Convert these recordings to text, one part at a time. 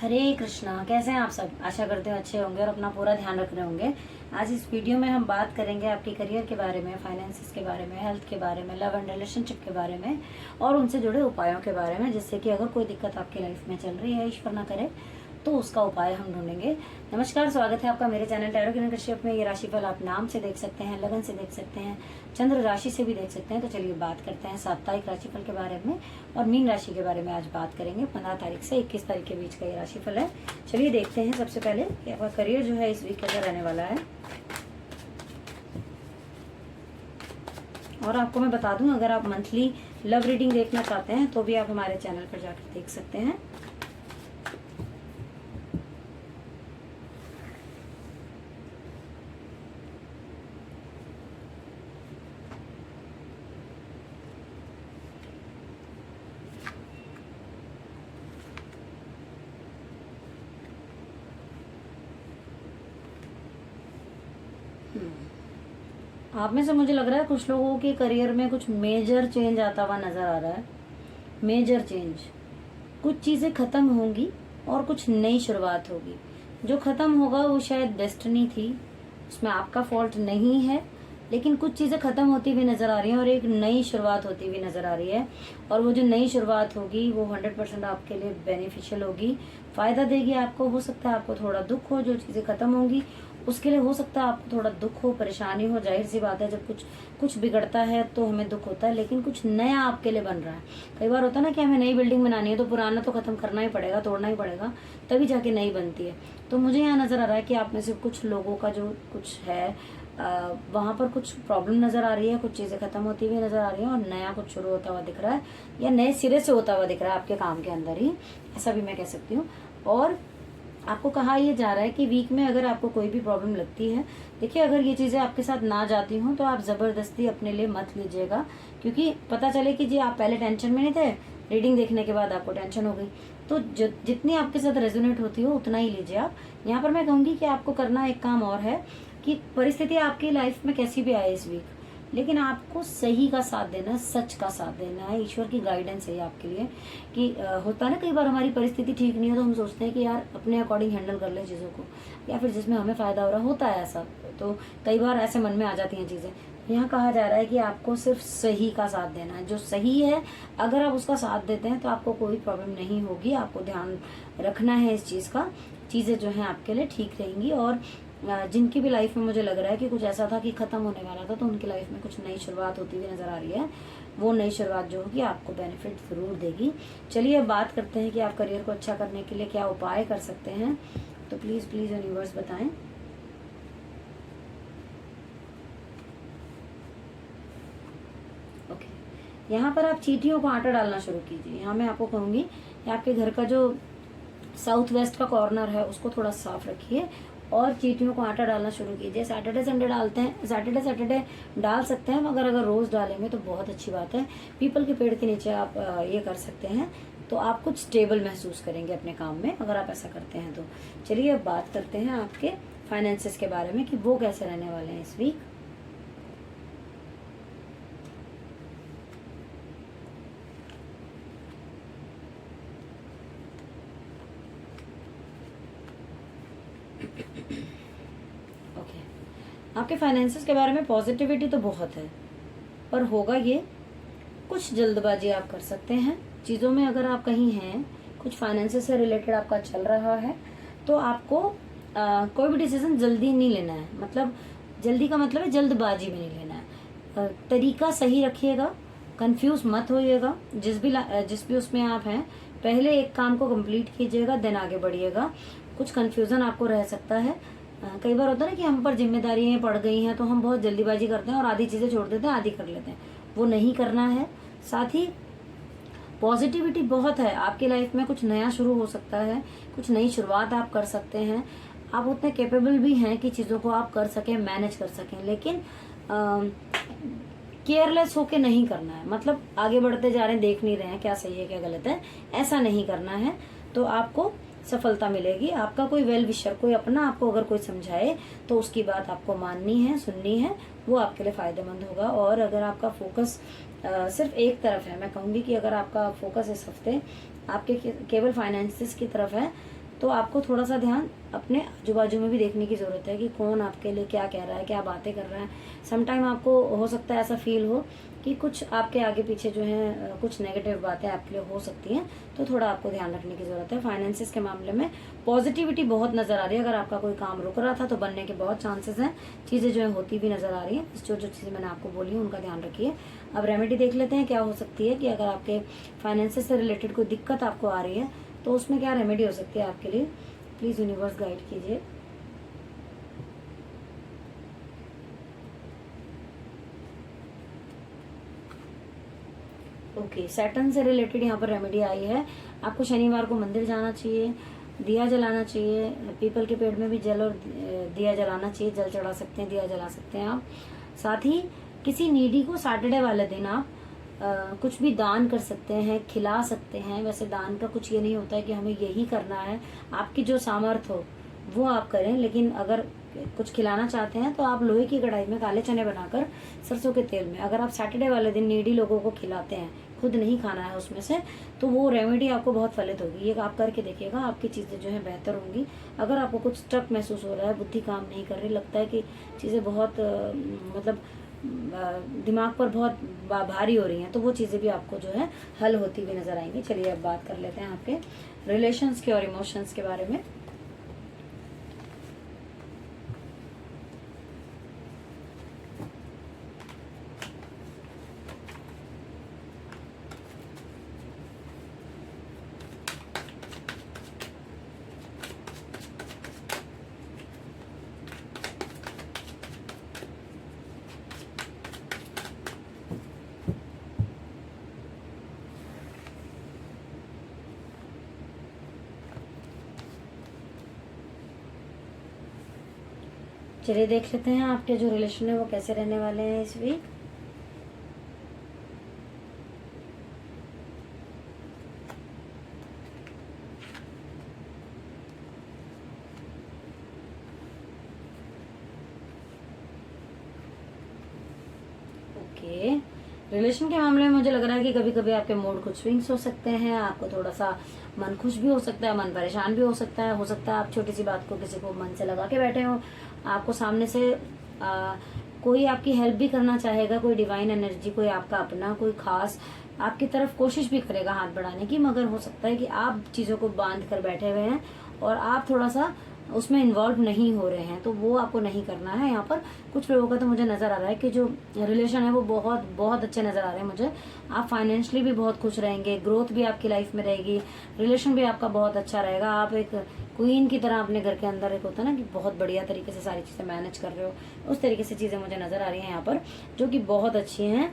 हरे कृष्णा। कैसे हैं आप सब? आशा करते हो अच्छे होंगे और अपना पूरा ध्यान रख रहे होंगे। आज इस वीडियो में हम बात करेंगे आपके करियर के बारे में, फाइनेंसिस के बारे में, हेल्थ के बारे में, लव एंड रिलेशनशिप के बारे में और उनसे जुड़े उपायों के बारे में, जिससे कि अगर कोई दिक्कत आपकी लाइफ में चल रही है, ईश्वर ना करे, तो उसका उपाय हम ढूंढेंगे। नमस्कार, स्वागत है आपका मेरे चैनल टैरो किरण कश्यप में। ये राशिफल आप नाम से देख सकते हैं, लगन से देख सकते हैं, चंद्र राशि से भी देख सकते हैं। तो चलिए बात करते हैं साप्ताहिक राशिफल के बारे में और मीन राशि के बारे में आज बात करेंगे। 15 तारीख से 21 तारीख के बीच का ये राशिफल है। चलिए देखते हैं सबसे पहले कि आपका करियर जो है इस वीक कैसा रहने वाला है। और आपको मैं बता दूं, अगर आप मंथली लव रीडिंग देखना चाहते हैं तो भी आप हमारे चैनल पर जाकर देख सकते हैं। आप में से मुझे लग रहा है कुछ लोगों के करियर में कुछ मेजर चेंज आता हुआ नजर आ रहा है। मेजर चेंज, कुछ चीजें खत्म होंगी और कुछ नई शुरुआत होगी। जो खत्म होगा वो शायद डेस्टिनी थी, उसमें आपका फॉल्ट नहीं है, लेकिन कुछ चीजें खत्म होती हुई नजर आ रही हैं और एक नई शुरुआत होती हुई नजर आ रही है। और वो जो नई शुरुआत होगी वो 100% आपके लिए बेनिफिशियल होगी, फायदा देगी आपको। हो सकता है आपको थोड़ा दुख हो, जो चीजें खत्म होंगी उसके लिए हो सकता है आपको थोड़ा दुख हो, परेशानी हो। जाहिर सी बात है, जब कुछ बिगड़ता है तो हमें दुख होता है, लेकिन कुछ नया आपके लिए बन रहा है। कई बार होता है ना कि हमें नई बिल्डिंग बनानी है तो पुराना तो खत्म करना ही पड़ेगा, तोड़ना ही पड़ेगा, तभी जाके नई बनती है। तो मुझे यहाँ नजर आ रहा है कि आप में से कुछ लोगों का जो कुछ है वहां पर कुछ प्रॉब्लम नजर आ रही है, कुछ चीजें खत्म होती हुई नजर आ रही है और नया कुछ शुरू होता हुआ दिख रहा है, या नए सिरे से होता हुआ दिख रहा है आपके काम के अंदर ही, ऐसा भी मैं कह सकती हूँ। और आपको कहा यह जा रहा है कि वीक में अगर आपको कोई भी प्रॉब्लम लगती है, देखिए अगर ये चीजें आपके साथ ना जाती हों तो आप जबरदस्ती अपने लिए मत लीजिएगा, क्योंकि पता चले कि जी आप पहले टेंशन में नहीं थे, रीडिंग देखने के बाद आपको टेंशन हो गई। तो जितनी आपके साथ रेजोनेट होती हो उतना ही लीजिए आप। यहाँ पर मैं कहूंगी कि आपको करना एक काम और है कि परिस्थिति आपकी लाइफ में कैसी भी आए इस वीक, लेकिन आपको सही का साथ देना है, सच का साथ देना है। ईश्वर की गाइडेंस है आपके लिए कि होता है ना, कई बार हमारी परिस्थिति ठीक नहीं है तो हम सोचते हैं कि यार अपने अकॉर्डिंग हैंडल कर ले चीज़ों को, या फिर जिसमें हमें फायदा हो रहा होता है ऐसा। तो कई बार ऐसे मन में आ जाती हैं चीज़ें। यहाँ कहा जा रहा है कि आपको सिर्फ सही का साथ देना है, जो सही है अगर आप उसका साथ देते हैं तो आपको कोई प्रॉब्लम नहीं होगी। आपको ध्यान रखना है इस चीज़ का, चीज़ें जो हैं आपके लिए ठीक रहेंगी। और जिनकी भी लाइफ में मुझे लग रहा है कि कुछ ऐसा था कि खत्म होने वाला था, तो उनकी लाइफ में कुछ नई शुरुआत होती हुई नजर आ रही है। वो नई शुरुआत जो होगी आपको बेनिफिट जरूर देगी। चलिए अब बात करते हैं कि आप करियर को अच्छा करने के लिए क्या उपाय कर सकते हैं। तो प्लीज प्लीज यूनिवर्स बताएं। ओके, यहाँ पर आप चींटियों को आटा डालना शुरू कीजिए। यहाँ मैं आपको कहूंगी कि आपके घर का जो साउथ वेस्ट का कॉर्नर है उसको थोड़ा साफ रखिए और चींटियों को आटा डालना शुरू कीजिए। सैटरडे संडे डालते हैं, सैटरडे डाल सकते हैं, मगर अगर रोज डालेंगे तो बहुत अच्छी बात है। पीपल के पेड़ के नीचे आप ये कर सकते हैं, तो आप कुछ स्टेबल महसूस करेंगे अपने काम में अगर आप ऐसा करते हैं तो। चलिए अब बात करते हैं आपके फाइनेंसिस के बारे में कि वो कैसे रहने वाले हैं इस वीक। ओके, आपके फाइनेंसिस के बारे में पॉजिटिविटी तो बहुत है, पर होगा ये, कुछ जल्दबाजी आप कर सकते हैं चीज़ों में। अगर आप कहीं हैं, कुछ फाइनेंसिस से रिलेटेड आपका चल रहा है, तो आपको कोई भी डिसीजन जल्दी नहीं लेना है। मतलब जल्दी का मतलब है जल्दबाजी में नहीं लेना है। तरीका सही रखिएगा, कंफ्यूज मत होइएगा। जिस भी उसमें आप हैं, पहले एक काम को कंप्लीट कीजिएगा, देन आगे बढ़िएगा। कुछ कंफ्यूजन आपको रह सकता है। कई बार होता है ना कि हम पर जिम्मेदारियां पड़ गई हैं तो हम बहुत जल्दीबाजी करते हैं और आधी चीजें छोड़ देते हैं, आधी कर लेते हैं। वो नहीं करना है। साथ ही पॉजिटिविटी बहुत है आपकी लाइफ में, कुछ नया शुरू हो सकता है, कुछ नई शुरुआत आप कर सकते हैं। आप उतने कैपेबल भी हैं कि चीजों को आप कर सकें, मैनेज कर सकें, लेकिन केयरलेस होके नहीं करना है। मतलब आगे बढ़ते जा रहे हैं, देख नहीं रहे हैं क्या सही है क्या गलत है, ऐसा नहीं करना है, तो आपको सफलता मिलेगी। आपका कोई वेल विशर, कोई अपना आपको अगर कोई समझाए तो उसकी बात आपको माननी है, सुननी है, वो आपके लिए फायदेमंद होगा। और अगर आपका फोकस सिर्फ एक तरफ है, मैं कहूंगी कि अगर आपका फोकस इस हफ्ते आपके केवल फाइनेंसिस की तरफ है, तो आपको थोड़ा सा ध्यान अपने आजू बाजू में भी देखने की ज़रूरत है कि कौन आपके लिए क्या कह रहा है, क्या बातें कर रहा है। समटाइम आपको हो सकता है ऐसा फील हो कि कुछ आपके आगे पीछे जो है कुछ नेगेटिव बातें आपके लिए हो सकती हैं, तो थोड़ा आपको ध्यान रखने की ज़रूरत है। फाइनेंसिस के मामले में पॉजिटिविटी बहुत नज़र आ रही है। अगर आपका कोई काम रुक रहा था तो बनने के बहुत चांसेस हैं, चीज़ें जो है होती भी नज़र आ रही हैं। जो जो चीज़ें मैंने आपको बोली उनका ध्यान रखिए। अब रेमेडी देख लेते हैं क्या हो सकती है कि अगर आपके फाइनेंसिस से रिलेटेड कोई दिक्कत आपको आ रही है तो उसमें क्या रेमेडी हो सकती है आपके लिए। प्लीज़ यूनिवर्स गाइड कीजिए। ओके, सैटर्न से रिलेटेड यहाँ पर रेमेडी आई है। आपको शनिवार को मंदिर जाना चाहिए, दिया जलाना चाहिए, पीपल के पेड़ में भी जल और दिया जलाना चाहिए। जल चढ़ा सकते हैं, दिया जला सकते हैं आप। साथ ही किसी नीडी को सैटरडे वाले दिन आप कुछ भी दान कर सकते हैं, खिला सकते हैं। वैसे दान का कुछ ये नहीं होता है कि हमें यही करना है, आपकी जो सामर्थ्य हो वो आप करें। लेकिन अगर कुछ खिलाना चाहते हैं तो आप लोहे की कढ़ाई में काले चने बनाकर सरसों के तेल में अगर आप सैटरडे वाले दिन नीडी लोगों को खिलाते हैं, खुद नहीं खाना है उसमें से, तो वो रेमेडी आपको बहुत फलित होगी। ये आप करके देखिएगा, आपकी चीज़ें जो है बेहतर होंगी। अगर आपको कुछ स्ट्रक महसूस हो रहा है, बुद्धि काम नहीं कर रही, लगता है कि चीज़ें बहुत मतलब दिमाग पर बहुत भारी हो रही हैं, तो वो चीज़ें भी आपको जो है हल होती हुई नजर आएंगी। चलिए अब बात कर लेते हैं आपके रिलेशंस के और इमोशंस के बारे में। चलिए देख लेते हैं आपके जो रिलेशन है वो कैसे रहने वाले हैं इस वीक। ओके, रिलेशन के मामले में मुझे लग रहा है कि कभी कभी आपके मूड कुछ स्विंग्स हो सकते हैं। आपको थोड़ा सा मन खुश भी हो सकता है, मन परेशान भी हो सकता है। हो सकता है आप छोटी सी बात को किसी को मन से लगा के बैठे हो, आपको सामने से कोई आपकी हेल्प भी करना चाहेगा, कोई डिवाइन एनर्जी, कोई आपका अपना, कोई खास आपकी तरफ कोशिश भी करेगा हाथ बढ़ाने की। मगर हो सकता है कि आप चीज़ों को बांध कर बैठे हुए हैं और आप थोड़ा सा उसमें इन्वॉल्व नहीं हो रहे हैं, तो वो आपको नहीं करना है। यहाँ पर कुछ लोगों का तो मुझे नज़र आ रहा है कि जो रिलेशन है वो बहुत बहुत अच्छे नज़र आ रहे हैं मुझे। आप फाइनेंशियली भी बहुत खुश रहेंगे, ग्रोथ भी आपकी लाइफ में रहेगी, रिलेशन भी आपका बहुत अच्छा रहेगा। आप एक क्वीन की तरह अपने घर के अंदर एक होता है ना कि बहुत बढ़िया तरीके से सारी चीज़ें मैनेज कर रहे हो, उस तरीके से चीज़ें मुझे नज़र आ रही हैं यहाँ पर, जो कि बहुत अच्छी हैं।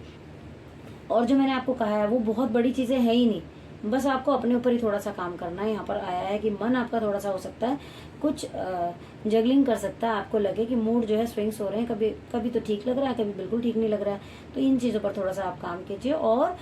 और जो मैंने आपको कहा है वो बहुत बड़ी चीज़ें है ही नहीं, बस आपको अपने ऊपर ही थोड़ा सा काम करना है। यहाँ पर आया है कि मन आपका थोड़ा सा हो सकता है कुछ जगलिंग कर सकता है। आपको लगे कि मूड जो है स्विंग्स हो रहे हैं, कभी कभी तो ठीक लग रहा है, कभी बिल्कुल ठीक नहीं लग रहा है। तो इन चीज़ों पर थोड़ा सा आप काम कीजिए। और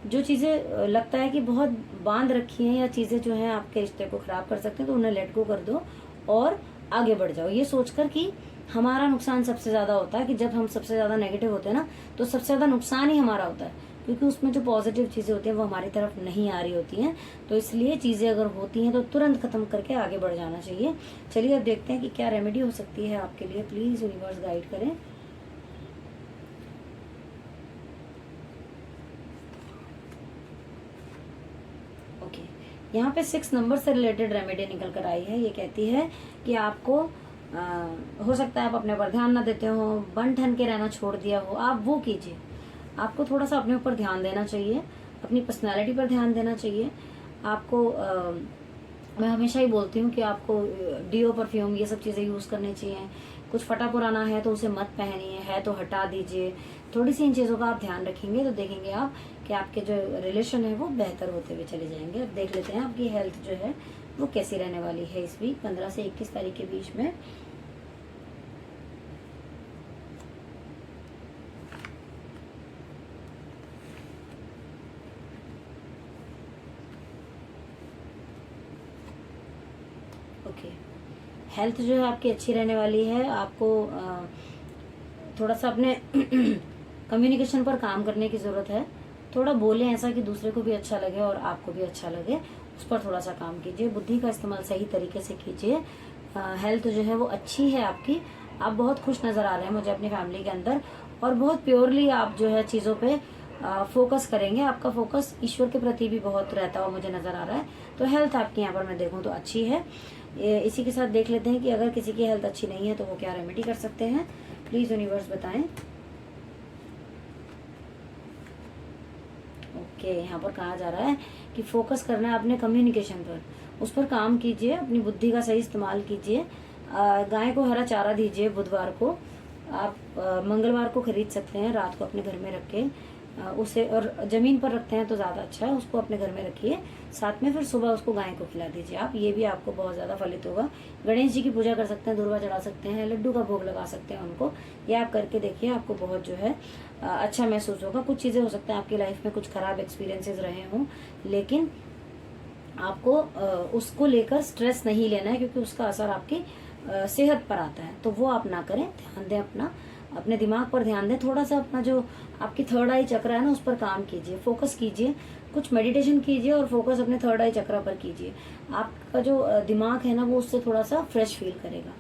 जो चीज़ें लगता है कि बहुत बांध रखी हैं या चीज़ें जो हैं आपके रिश्ते को ख़राब कर सकते हैं, तो उन्हें लेट गो कर दो और आगे बढ़ जाओ, ये सोचकर कि हमारा नुकसान सबसे ज़्यादा होता है। कि जब हम सबसे ज़्यादा नेगेटिव होते हैं ना, तो सबसे ज़्यादा नुकसान ही हमारा होता है, क्योंकि उसमें जो पॉजिटिव चीज़ें होती हैं वो हमारी तरफ नहीं आ रही होती हैं। तो इसलिए चीज़ें अगर होती हैं तो तुरंत ख़त्म करके आगे बढ़ जाना चाहिए। चलिए अब देखते हैं कि क्या रेमेडी हो सकती है आपके लिए। प्लीज़ यूनिवर्स गाइड करें। ओके, यहाँ पे 6 नंबर से रिलेटेड रेमेडी निकल कर आई है। ये कहती है कि आपको हो सकता है आप अपने पर ध्यान ना देते हो, बन ठन के रहना छोड़ दिया हो, आप वो कीजिए। आपको थोड़ा सा अपने ऊपर ध्यान देना चाहिए, अपनी पर्सनालिटी पर ध्यान देना चाहिए। आपको मैं हमेशा ही बोलती हूँ कि आपको डीओ, परफ्यूम, ये सब चीज़ें यूज़ करनी चाहिए। कुछ फटा पुराना है तो उसे मत पहनिए, है तो हटा दीजिए। थोड़ी सी इन चीज़ों का आप ध्यान रखेंगे तो देखेंगे आप कि आपके जो रिलेशन है वो बेहतर होते हुए चले जाएंगे। अब देख लेते हैं आपकी हेल्थ जो है वो कैसी रहने वाली है इस वीक 15 से 21 तारीख के बीच में। ओके, हेल्थ जो है आपकी अच्छी रहने वाली है। आपको थोड़ा सा अपने कम्युनिकेशन पर काम करने की ज़रूरत है। थोड़ा बोलें ऐसा कि दूसरे को भी अच्छा लगे और आपको भी अच्छा लगे। उस पर थोड़ा सा काम कीजिए। बुद्धि का इस्तेमाल सही तरीके से कीजिए। हेल्थ जो है वो अच्छी है आपकी, आप बहुत खुश नज़र आ रहे हैं मुझे अपनी फैमिली के अंदर, और बहुत प्योरली आप जो है चीज़ों पे फोकस करेंगे। आपका फोकस ईश्वर के प्रति भी बहुत रहता हुआ मुझे नज़र आ रहा है। तो हेल्थ आपकी यहाँ पर मैं देखूँ तो अच्छी है। इसी के साथ देख लेते हैं कि अगर किसी की हेल्थ अच्छी नहीं है तो वो क्या रेमेडी कर सकते हैं। प्लीज़ यूनिवर्स बताएं। ओके, यहाँ पर कहा जा रहा है कि फोकस करना है अपने कम्युनिकेशन पर, उस पर काम कीजिए, अपनी बुद्धि का सही इस्तेमाल कीजिए। गाय को हरा चारा दीजिए बुधवार को, आप मंगलवार को खरीद सकते हैं, रात को अपने घर में रख के उसे, और ज़मीन पर रखते हैं तो ज़्यादा अच्छा है, उसको अपने घर में रखिए, साथ में फिर सुबह उसको गाय को खिला दीजिए आप। ये भी आपको बहुत ज़्यादा फलित होगा। गणेश जी की पूजा कर सकते हैं, दुर्वा चढ़ा सकते हैं, लड्डू का भोग लगा सकते हैं उनको। ये आप करके देखिए, आपको बहुत जो है अच्छा महसूस होगा। कुछ चीज़ें हो सकते हैं आपकी लाइफ में कुछ खराब एक्सपीरियंसेस रहे हों, लेकिन आपको उसको लेकर स्ट्रेस नहीं लेना है, क्योंकि उसका असर आपकी सेहत पर आता है। तो वो आप ना करें, ध्यान दें अपने दिमाग पर ध्यान दें। थोड़ा सा अपना जो आपकी थर्ड आई चक्र है ना, उस पर काम कीजिए, फोकस कीजिए, कुछ मेडिटेशन कीजिए और फोकस अपने थर्ड आई चक्र पर कीजिए। आपका जो दिमाग है ना, वो उससे थोड़ा सा फ्रेश फील करेगा।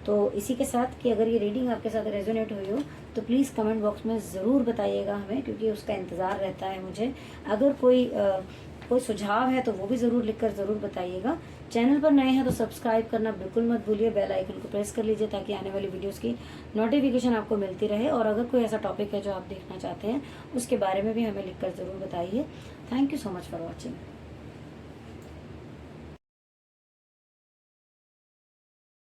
तो इसी के साथ कि अगर ये रीडिंग आपके साथ रेजोनेट हुई हो तो प्लीज़ कमेंट बॉक्स में ज़रूर बताइएगा हमें, क्योंकि उसका इंतज़ार रहता है मुझे। अगर कोई सुझाव है तो वो भी ज़रूर लिखकर ज़रूर बताइएगा। चैनल पर नए हैं तो सब्सक्राइब करना बिल्कुल मत भूलिए, बेल आइकन को प्रेस कर लीजिए ताकि आने वाली वीडियोस की नोटिफिकेशन आपको मिलती रहे। और अगर कोई ऐसा टॉपिक है जो आप देखना चाहते हैं उसके बारे में भी हमें लिखकर ज़रूर बताइए। Thank you so much for watching.